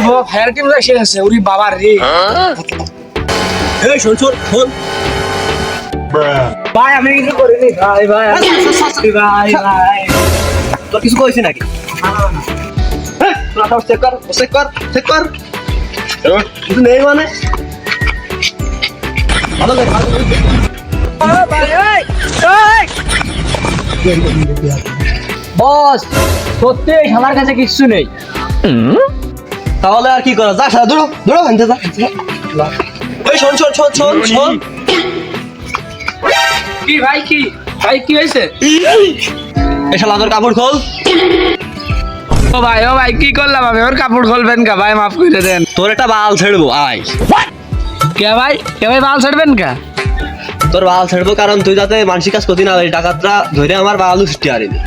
বাবা fire team এসে গেছে ওরে বাবা রে এই শোন শোন শোন ভাই আমি কিছু করিনি ভাই ভাই ভাই ভাই তোর কিছু কইছি নাকি চেক কর চেক কর চেক কর কিছু নেই মানে ভালো করে ভালো করে বস সত্যি আমার কাছে কিছু নেই তাহলে আর কি করা যা সারা দৌড়ো দৌড়ো আনতে যা এই শোন শোন শোন শোন শোন কি ভাই কি ভাই কি হয়েছে এই শালা তোর কাপড় খোল ও ভাই কি করলাম আমি ওর কাপড় খুলবেন কা ভাই মাফ করে দেন তোর একটা বাল ছেড়বো আয় কে ভাই বাল ছাড়বেন কা তোর বাল ছেড়বো কারণ তুই যাতে মানসিক কাজ করতি না এই ডাকাতরা ধরে আমার বাল উঠতে পারিনি